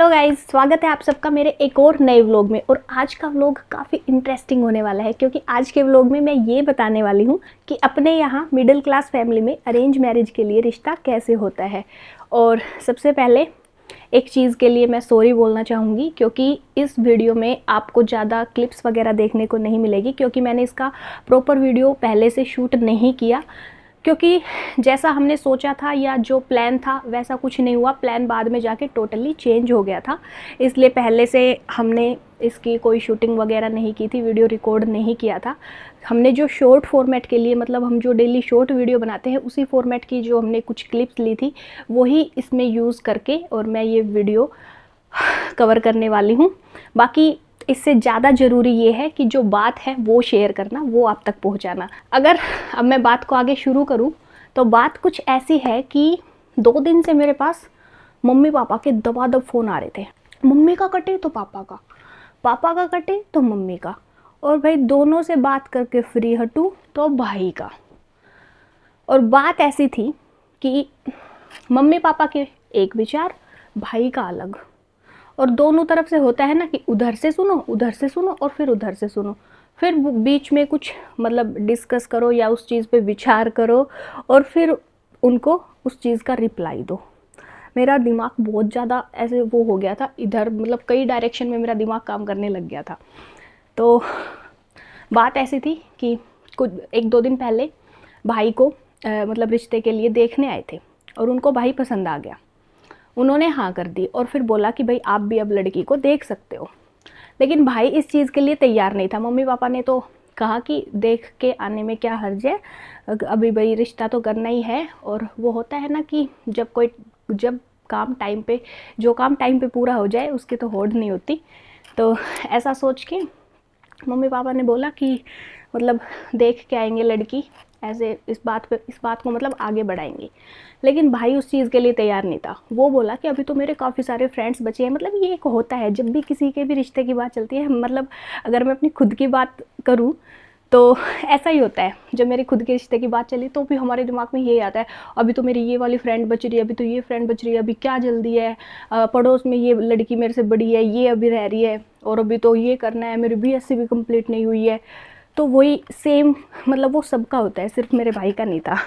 Hello guys, स्वागत है आप सबका मेरे एक और नए व्लॉग में। और आज का व्लॉग काफ़ी इंटरेस्टिंग होने वाला है क्योंकि आज के व्लॉग में मैं ये बताने वाली हूँ कि अपने यहाँ मिडिल क्लास फैमिली में अरेंज मैरिज के लिए रिश्ता कैसे होता है। और सबसे पहले एक चीज़ के लिए मैं सॉरी बोलना चाहूँगी क्योंकि इस वीडियो में आपको ज़्यादा क्लिप्स वगैरह देखने को नहीं मिलेगी क्योंकि मैंने इसका प्रॉपर वीडियो पहले से शूट नहीं किया, क्योंकि जैसा हमने सोचा था या जो प्लान था वैसा कुछ नहीं हुआ। प्लान बाद में जाके टोटली चेंज हो गया था, इसलिए पहले से हमने इसकी कोई शूटिंग वगैरह नहीं की थी, वीडियो रिकॉर्ड नहीं किया था। हमने जो शॉर्ट फॉर्मेट के लिए, मतलब हम जो डेली शॉर्ट वीडियो बनाते हैं उसी फॉर्मेट की जो हमने कुछ क्लिप्स ली थी वही इसमें यूज़ करके और मैं ये वीडियो कवर करने वाली हूँ। बाकी इससे ज़्यादा ज़रूरी ये है कि जो बात है वो शेयर करना, वो आप तक पहुँचाना। अगर अब मैं बात को आगे शुरू करूँ तो बात कुछ ऐसी है कि 2 दिन से मेरे पास मम्मी पापा के दबादब फ़ोन आ रहे थे। मम्मी का कटे तो पापा का, पापा का कटे तो मम्मी का, और भाई दोनों से बात करके फ्री हटूँ तो भाई का। और बात ऐसी थी कि मम्मी पापा के एक विचार, भाई का अलग, और दोनों तरफ से होता है ना कि उधर से सुनो और फिर उधर से सुनो, फिर बीच में कुछ मतलब डिस्कस करो या उस चीज़ पे विचार करो और फिर उनको उस चीज़ का रिप्लाई दो। मेरा दिमाग बहुत ज़्यादा ऐसे वो हो गया था, इधर मतलब कई डायरेक्शन में मेरा दिमाग काम करने लग गया था। तो बात ऐसी थी कि कुछ 1-2 दिन पहले भाई को मतलब रिश्ते के लिए देखने आए थे और उनको भाई पसंद आ गया। उन्होंने हाँ कर दी और फिर बोला कि भाई आप भी अब लड़की को देख सकते हो। लेकिन भाई इस चीज़ के लिए तैयार नहीं था। मम्मी पापा ने तो कहा कि देख के आने में क्या हर्ज है, अभी भाई रिश्ता तो करना ही है। और वो होता है ना कि जब काम टाइम पे, जो काम टाइम पे पूरा हो जाए उसकी तो होड़ नहीं होती। तो ऐसा सोच के मम्मी पापा ने बोला कि मतलब देख के आएंगे लड़की, ऐसे इस बात को मतलब आगे बढ़ाएंगे। लेकिन भाई उस चीज़ के लिए तैयार नहीं था। वो बोला कि अभी तो मेरे काफ़ी सारे फ्रेंड्स बचे हैं। मतलब ये एक होता है जब भी किसी के भी रिश्ते की बात चलती है, मतलब अगर मैं अपनी खुद की बात करूँ तो ऐसा ही होता है। जब मेरी खुद के रिश्ते की बात चली तो भी हमारे दिमाग में यही आता है, अभी तो मेरी ये वाली फ्रेंड बच रही है, अभी तो ये फ्रेंड बच रही है, अभी क्या जल्दी है, पड़ोस में ये लड़की मेरे से बड़ी है, ये अभी रह रही है, और अभी तो ये करना है, मेरी बीएससी भी कंप्लीट नहीं हुई है। तो वही सेम मतलब वो सबका होता है, सिर्फ मेरे भाई का नहीं था।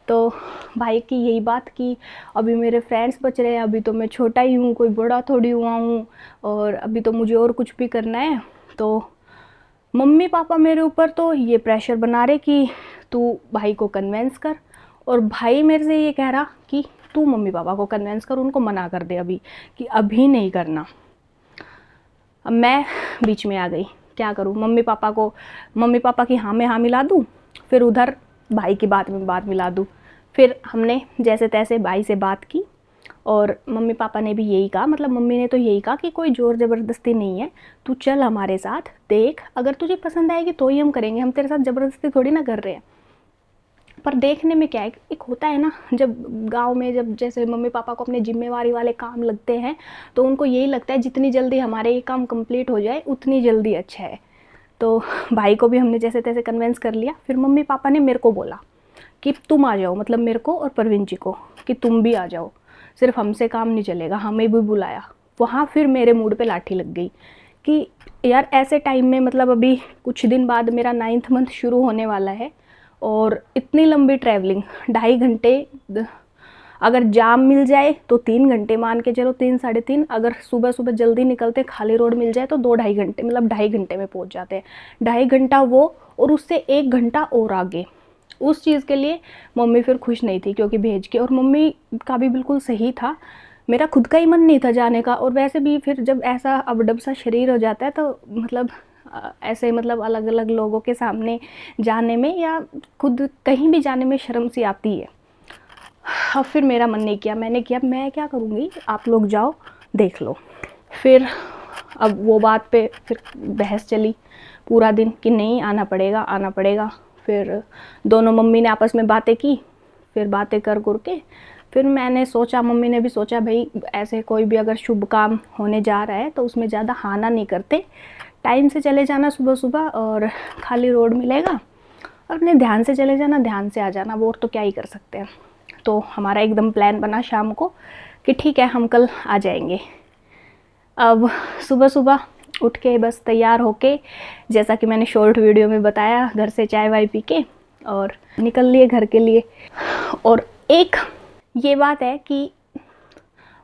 तो भाई की यही बात कि अभी मेरे फ्रेंड्स बच रहे हैं, अभी तो मैं छोटा ही हूँ, कोई बड़ा थोड़ी हुआ हूँ, और अभी तो मुझे और कुछ भी करना है। तो मम्मी पापा मेरे ऊपर तो ये प्रेशर बना रहे कि तू भाई को कन्वेंस कर, और भाई मेरे से ये कह रहा कि तू मम्मी पापा को कन्वेंस कर, उनको मना कर दे अभी, कि अभी नहीं करना। अब मैं बीच में आ गई, क्या करूँ? मम्मी पापा की हाँ में हाँ मिला दूँ, फिर उधर भाई की बात में बात मिला दूँ। फिर हमने जैसे तैसे भाई से बात की और मम्मी पापा ने भी यही कहा, मतलब मम्मी ने तो यही कहा कि कोई ज़ोर ज़बरदस्ती नहीं है, तू चल हमारे साथ, देख, अगर तुझे पसंद आएगी तो ही हम करेंगे, हम तेरे साथ ज़बरदस्ती थोड़ी ना कर रहे हैं। पर देखने में क्या है, एक होता है ना, जब गांव में जब जैसे मम्मी पापा को अपने जिम्मेवारी वाले काम लगते हैं तो उनको यही लगता है जितनी जल्दी हमारे ये काम कंप्लीट हो जाए उतनी जल्दी अच्छा है। तो भाई को भी हमने जैसे तैसे कन्विंस कर लिया। फिर मम्मी पापा ने मेरे को बोला कि तुम आ जाओ, मतलब मेरे को और परवीन जी को, कि तुम भी आ जाओ, सिर्फ हमसे काम नहीं चलेगा। हमें भी बुलाया। वहाँ फिर मेरे मूड पे लाठी लग गई कि यार ऐसे टाइम में, मतलब अभी कुछ दिन बाद मेरा 9th मंथ शुरू होने वाला है और इतनी लंबी ट्रैवलिंग, 2.5 घंटे, अगर जाम मिल जाए तो 3 घंटे मान के चलो, 3 साढ़े 3, अगर सुबह सुबह जल्दी निकलते खाली रोड मिल जाए तो 2-2.5 घंटे, मतलब 2.5 घंटे में पहुंच जाते हैं। 2.5 घंटा वो, और उससे 1 घंटा और आगे। उस चीज़ के लिए मम्मी फिर खुश नहीं थी क्योंकि भेज के, और मम्मी का भी बिल्कुल सही था, मेरा खुद का ही मन नहीं था जाने का। और वैसे भी फिर जब ऐसा अबडब सा शरीर हो जाता है तो मतलब ऐसे मतलब अलग अलग लोगों के सामने जाने में या खुद कहीं भी जाने में शर्म सी आती है। अब फिर मेरा मन नहीं किया, मैंने किया मैं क्या करूँगी, आप लोग जाओ देख लो। फिर अब वो बात पे फिर बहस चली पूरा दिन कि नहीं, आना पड़ेगा आना पड़ेगा। फिर दोनों मम्मी ने आपस में बातें की, फिर बातें कर के फिर मैंने सोचा, मम्मी ने भी सोचा, भाई ऐसे कोई भी अगर शुभ काम होने जा रहा है तो उसमें ज़्यादा हाना नहीं करते, टाइम से चले जाना सुबह सुबह, और खाली रोड मिलेगा, और अपने ध्यान से चले जाना, ध्यान से आ जाना, वो तो क्या ही कर सकते हैं। तो हमारा एकदम प्लान बना शाम को कि ठीक है हम कल आ जाएंगे। अब सुबह सुबह उठ के बस तैयार होके, जैसा कि मैंने शॉर्ट वीडियो में बताया, घर से चाय वाय पी के और निकल लिए घर के लिए। और एक ये बात है कि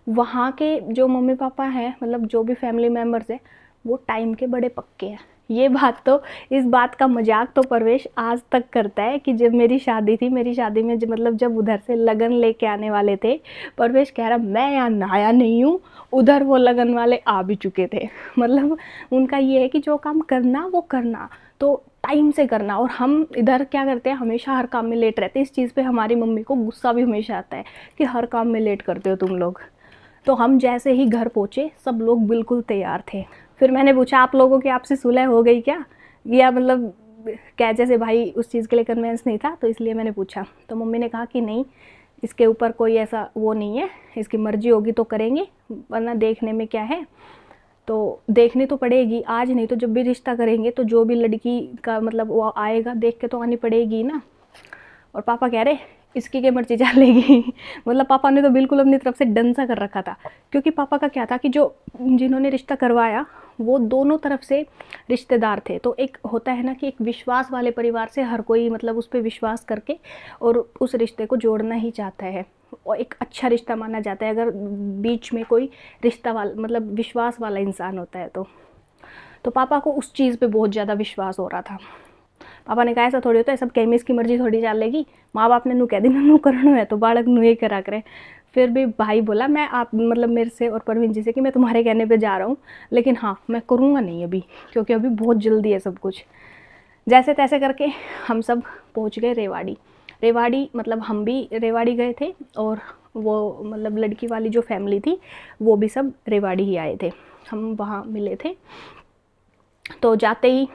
वहाँ के जो मम्मी पापा हैं, मतलब जो भी फैमिली मेम्बर्स हैं, वो टाइम के बड़े पक्के हैं। ये बात तो, इस बात का मजाक तो परवेश आज तक करता है कि जब मेरी शादी थी, मेरी शादी में मतलब जब उधर से लगन लेके आने वाले थे, परवेश कह रहा मैं यहाँ नहाया नहीं हूँ, उधर वो लगन वाले आ भी चुके थे। मतलब उनका ये है कि जो काम करना वो करना, तो टाइम से करना। और हम इधर क्या करते हैं, हमेशा हर काम में लेट रहते हैं। इस चीज़ पे हमारी मम्मी को गुस्सा भी हमेशा आता है कि हर काम में लेट करते हो तुम लोग। तो हम जैसे ही घर पहुँचे, सब लोग बिल्कुल तैयार थे। फिर मैंने पूछा आप लोगों की आपसी सुलह हो गई क्या, या मतलब क्या, जैसे भाई उस चीज़ के लिए कन्वेंस नहीं था तो इसलिए मैंने पूछा। तो मम्मी ने कहा कि नहीं, इसके ऊपर कोई ऐसा वो नहीं है, इसकी मर्जी होगी तो करेंगे, वरना देखने में क्या है। तो देखनी तो पड़ेगी, आज नहीं तो जब भी रिश्ता करेंगे तो जो भी लड़की का मतलब वो आएगा देख के तो आनी पड़ेगी ना। और पापा कह रहे इसकी क्या मर्जी चलेगी। मतलब पापा ने तो बिल्कुल अपनी तरफ से डन सा कर रखा था, क्योंकि पापा का क्या था कि जो जिन्होंने रिश्ता करवाया वो दोनों तरफ से रिश्तेदार थे। तो एक होता है ना कि एक विश्वास वाले परिवार से हर कोई मतलब उस पर विश्वास करके और उस रिश्ते को जोड़ना ही चाहता है, और एक अच्छा रिश्ता माना जाता है अगर बीच में कोई रिश्ता वाला मतलब विश्वास वाला इंसान होता है। तो पापा को उस चीज़ पे बहुत ज़्यादा विश्वास हो रहा था। पापा ने कहा ऐसा थोड़ी होता है, सब केमिस की मर्जी थोड़ी चलेगी, माँ बाप ने नू कह दी नू करना है तो बालक नू ही करा करे। फिर भी भाई बोला मैं आप मतलब मेरे से और परवीन जी से कि मैं तुम्हारे कहने पे जा रहा हूँ, लेकिन हाँ मैं करूँगा नहीं अभी, क्योंकि अभी बहुत जल्दी है सब कुछ। जैसे तैसे करके हम सब पहुँच गए रेवाड़ी। रेवाड़ी मतलब हम भी रेवाड़ी गए थे, और वो मतलब लड़की वाली जो फैमिली थी वो भी सब रेवाड़ी ही आए थे, हम वहाँ मिले थे। तो जाते ही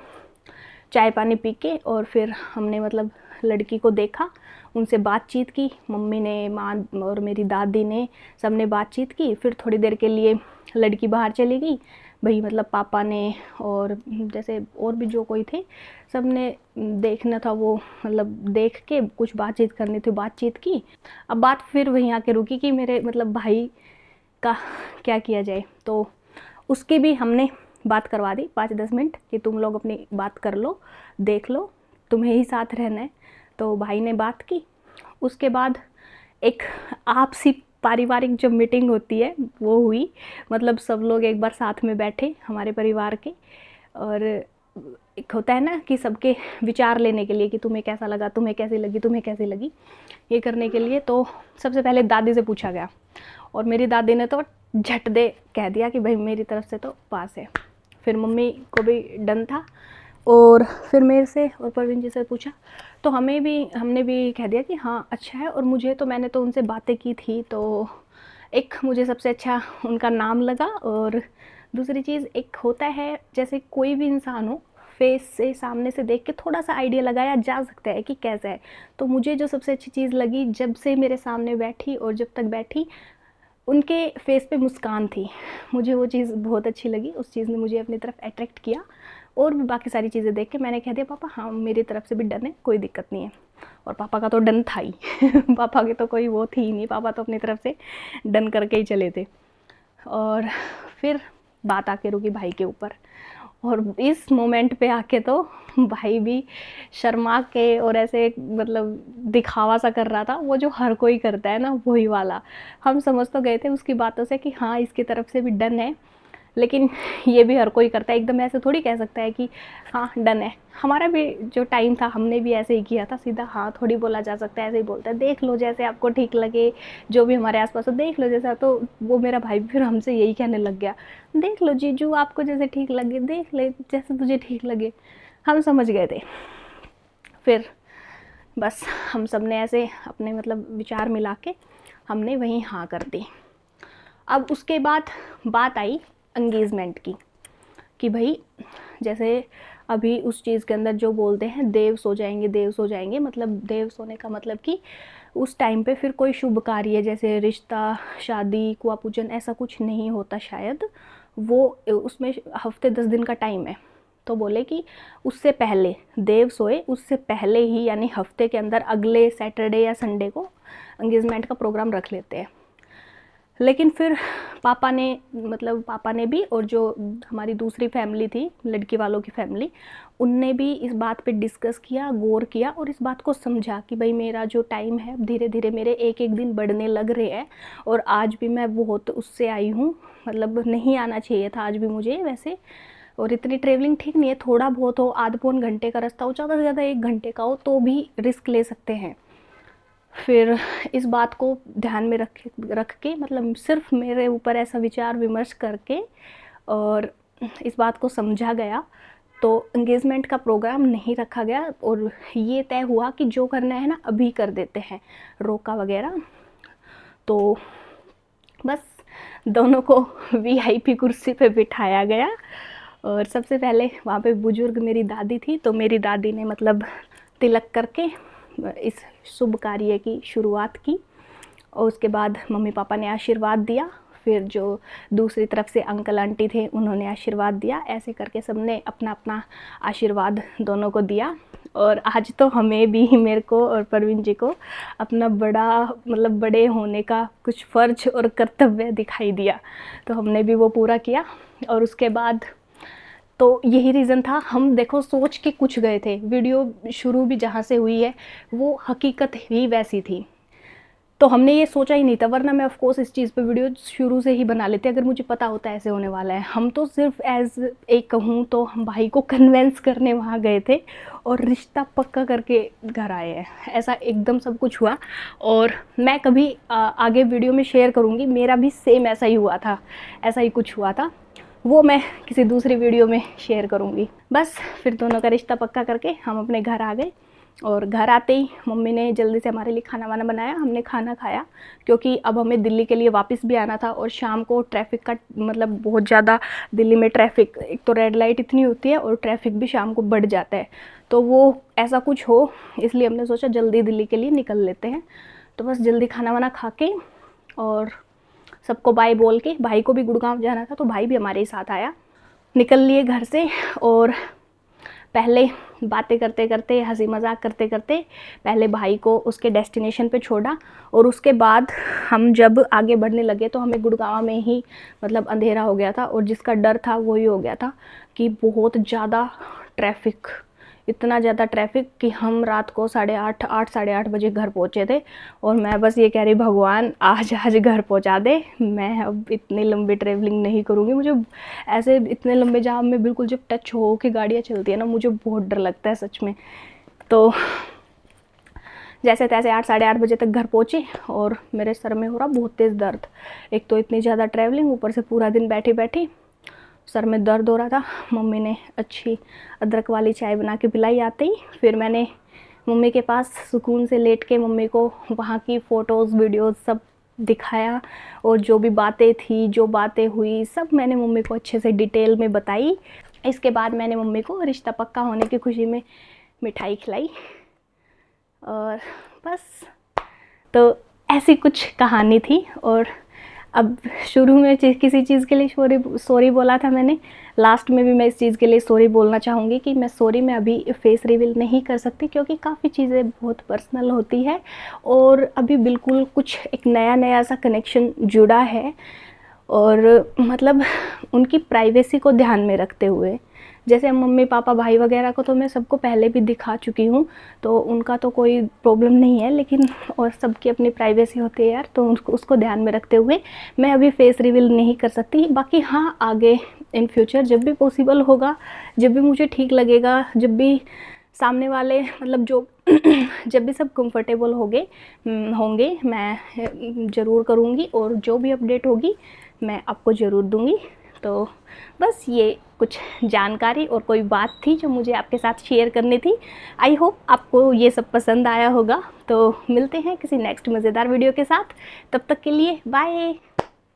चाय पानी पी के और फिर हमने मतलब लड़की को देखा, उनसे बातचीत की, मम्मी ने, माँ और मेरी दादी ने, सब ने बातचीत की। फिर थोड़ी देर के लिए लड़की बाहर चली गई, भाई मतलब पापा ने और जैसे और भी जो कोई थे सब ने देखना था वो मतलब देख के कुछ बातचीत करनी थी, बातचीत की। अब बात फिर वहीं आके रुकी कि मेरे मतलब भाई का क्या किया जाए। तो उसकी भी हमने बात करवा दी 5-10 मिनट कि तुम लोग अपनी बात कर लो, देख लो, तुम्हें ही साथ रहना है। तो भाई ने बात की। उसके बाद एक आपसी पारिवारिक जो मीटिंग होती है वो हुई, मतलब सब लोग एक बार साथ में बैठे हमारे परिवार के, और एक होता है ना कि सबके विचार लेने के लिए कि तुम्हें कैसा लगा, तुम्हें कैसी लगी, तुम्हें कैसी लगी, ये करने के लिए। तो सबसे पहले दादी से पूछा गया, और मेरी दादी ने तो झट दे कह दिया कि भाई मेरी तरफ से तो पास है। फिर मम्मी को भी डन था, और फिर मेरे से और परवीन जी से पूछा, तो हमने भी कह दिया कि हाँ अच्छा है। और मुझे तो मैंने तो उनसे बातें की थी, तो एक मुझे सबसे अच्छा उनका नाम लगा। और दूसरी चीज़ एक होता है जैसे कोई भी इंसान हो, फेस से सामने से देख के थोड़ा सा आइडिया लगाया जा सकता है कि कैसा है। तो मुझे जो सबसे अच्छी चीज़ लगी, जब से मेरे सामने बैठी और जब तक बैठी उनके फेस पे मुस्कान थी, मुझे वो चीज़ बहुत अच्छी लगी। उस चीज़ ने मुझे अपनी तरफ अट्रैक्ट किया, और भी बाकी सारी चीज़ें देख के मैंने कह दिया पापा हाँ मेरी तरफ से भी डन है, कोई दिक्कत नहीं है। और पापा का तो डन था ही। पापा की तो कोई वो थी ही नहीं, पापा तो अपनी तरफ से डन करके ही चले थे। और फिर बात आके रुकी भाई के ऊपर, और इस मोमेंट पे आके तो भाई भी शर्मा के और ऐसे मतलब दिखावा सा कर रहा था, वो जो हर कोई करता है ना वही वाला। हम समझ तो गए थे उसकी बातों से कि हाँ इसकी तरफ से भी डन है, लेकिन ये भी हर कोई करता है, एकदम ऐसे थोड़ी कह सकता है कि हाँ डन है। हमारा भी जो टाइम था हमने भी ऐसे ही किया था, सीधा हाँ थोड़ी बोला जा सकता है, ऐसे ही बोलता है देख लो जैसे आपको ठीक लगे, जो भी हमारे आसपास हो देख लो जैसा। तो वो मेरा भाई भी फिर हमसे यही कहने लग गया, देख लो जीजू आपको जैसे ठीक लगे, देख ले जैसे तुझे ठीक लगे। हम समझ गए थे। फिर बस हम सब ने ऐसे अपने मतलब विचार मिला के हमने वहीं हाँ कर दी। अब उसके बाद बात आई एंगेजमेंट की, कि भाई जैसे अभी उस चीज़ के अंदर जो बोलते हैं देव सो जाएंगे, देव सो जाएंगे, मतलब देव सोने का मतलब कि उस टाइम पे फिर कोई शुभ कार्य जैसे रिश्ता, शादी, कुआ पूजन ऐसा कुछ नहीं होता शायद, वो उसमें हफ्ते 10 दिन का टाइम है। तो बोले कि उससे पहले देव सोए उससे पहले ही, यानी हफ्ते के अंदर अगले सैटरडे या संडे को एंगेजमेंट का प्रोग्राम रख लेते हैं। लेकिन फिर पापा ने भी, और जो हमारी दूसरी फैमिली थी, लड़की वालों की फैमिली, उनने भी इस बात पे डिस्कस किया, गौर किया और इस बात को समझा कि भाई मेरा जो टाइम है धीरे धीरे मेरे एक एक दिन बढ़ने लग रहे हैं, और आज भी मैं बहुत उससे आई हूँ, मतलब नहीं आना चाहिए था आज भी मुझे वैसे। और इतनी ट्रेवलिंग ठीक नहीं है, थोड़ा बहुत हो, आध पौन घंटे का रास्ता हो, ज़्यादा से ज़्यादा 1 घंटे का हो तो भी रिस्क ले सकते हैं। फिर इस बात को ध्यान में रख के मतलब सिर्फ मेरे ऊपर ऐसा विचार विमर्श करके और इस बात को समझा गया, तो एंगेजमेंट का प्रोग्राम नहीं रखा गया और ये तय हुआ कि जो करना है ना अभी कर देते हैं, रोका वगैरह। तो बस दोनों को वीआईपी कुर्सी पे बिठाया गया और सबसे पहले वहाँ पे बुजुर्ग मेरी दादी थी, तो मेरी दादी ने मतलब तिलक करके इस शुभ कार्य की शुरुआत की, और उसके बाद मम्मी पापा ने आशीर्वाद दिया, फिर जो दूसरी तरफ से अंकल आंटी थे उन्होंने आशीर्वाद दिया, ऐसे करके सबने अपना अपना आशीर्वाद दोनों को दिया। और आज तो हमें भी, मेरे को और परवीन जी को, अपना बड़े होने का कुछ फ़र्ज और कर्तव्य दिखाई दिया, तो हमने भी वो पूरा किया। और उसके बाद तो यही रीज़न था, हम देखो सोच के कुछ गए थे, वीडियो शुरू भी जहाँ से हुई है वो हकीकत ही वैसी थी, तो हमने ये सोचा ही नहीं था, वरना मैं ऑफ कोर्स इस चीज़ पे वीडियो शुरू से ही बना लेती अगर मुझे पता होता ऐसे होने वाला है। हम तो सिर्फ एज एक कहूँ तो हम भाई को कन्वेंस करने वहाँ गए थे और रिश्ता पक्का करके घर आए हैं, ऐसा एकदम सब कुछ हुआ। और मैं कभी आगे वीडियो में शेयर करूँगी, मेरा भी सेम ऐसा ही हुआ था, ऐसा ही कुछ हुआ था, वो मैं किसी दूसरी वीडियो में शेयर करूँगी। बस फिर दोनों का रिश्ता पक्का करके हम अपने घर आ गए, और घर आते ही मम्मी ने जल्दी से हमारे लिए खाना वाना बनाया, हमने खाना खाया, क्योंकि अब हमें दिल्ली के लिए वापस भी आना था और शाम को ट्रैफिक का मतलब बहुत ज़्यादा, दिल्ली में ट्रैफिक, एक तो रेड लाइट इतनी होती है और ट्रैफिक भी शाम को बढ़ जाता है, तो वो ऐसा कुछ हो, इसलिए हमने सोचा जल्दी दिल्ली के लिए निकल लेते हैं। तो बस जल्दी खाना वाना खा के और सबको बाय बोल के, भाई को भी गुड़गांव जाना था तो भाई भी हमारे साथ आया, निकल लिए घर से। और पहले बातें करते करते, हंसी मजाक करते करते पहले भाई को उसके डेस्टिनेशन पे छोड़ा, और उसके बाद हम जब आगे बढ़ने लगे तो हमें गुड़गांव में ही मतलब अंधेरा हो गया था, और जिसका डर था वही हो गया था कि बहुत ज़्यादा ट्रैफिक, इतना ज़्यादा ट्रैफिक कि हम रात को 8:30 साढ़े 8 बजे घर पहुँचे थे। और मैं बस ये कह रही, भगवान आज घर पहुँचा दे, मैं अब इतनी लंबी ट्रैवलिंग नहीं करूँगी। मुझे ऐसे इतने लंबे जाम में बिल्कुल जब टच हो के गाड़ियाँ चलती है ना, मुझे बहुत डर लगता है सच में। तो जैसे तैसे 8 साढ़े 8 बजे तक घर पहुँचे और मेरे सर में हो रहा बहुत तेज़ दर्द, एक तो इतनी ज़्यादा ट्रैवलिंग, ऊपर से पूरा दिन बैठी बैठी सर में दर्द हो रहा था। मम्मी ने अच्छी अदरक वाली चाय बना के पिलाई आते ही, फिर मैंने मम्मी के पास सुकून से लेट के मम्मी को वहाँ की फ़ोटोज़ वीडियोज़ सब दिखाया, और जो भी बातें थी, जो बातें हुई, सब मैंने मम्मी को अच्छे से डिटेल में बताई। इसके बाद मैंने मम्मी को रिश्ता पक्का होने की खुशी में मिठाई खिलाई, और बस तो ऐसी कुछ कहानी थी। और अब शुरू में किसी चीज़ के लिए सॉरी बोला था मैंने, लास्ट में भी मैं इस चीज़ के लिए सॉरी बोलना चाहूँगी कि मैं सॉरी में अभी फेस रिवील नहीं कर सकती, क्योंकि काफ़ी चीज़ें बहुत पर्सनल होती है, और अभी बिल्कुल कुछ एक नया सा कनेक्शन जुड़ा है, और मतलब उनकी प्राइवेसी को ध्यान में रखते हुए, जैसे मम्मी पापा भाई वगैरह को तो मैं सबको पहले भी दिखा चुकी हूँ, तो उनका तो कोई प्रॉब्लम नहीं है, लेकिन और सबकी अपनी प्राइवेसी होती है यार, तो उसको ध्यान में रखते हुए मैं अभी फेस रिवील नहीं कर सकती। बाकी हाँ, आगे इन फ्यूचर जब भी पॉसिबल होगा, जब भी मुझे ठीक लगेगा, जब भी सामने वाले मतलब जो जब भी सब कंफर्टेबल होंगे मैं ज़रूर करूँगी, और जो भी अपडेट होगी मैं आपको ज़रूर दूँगी। तो बस ये कुछ जानकारी और कोई बात थी जो मुझे आपके साथ शेयर करनी थी। आई होप आपको ये सब पसंद आया होगा। तो मिलते हैं किसी नेक्स्ट मज़ेदार वीडियो के साथ, तब तक के लिए बाय।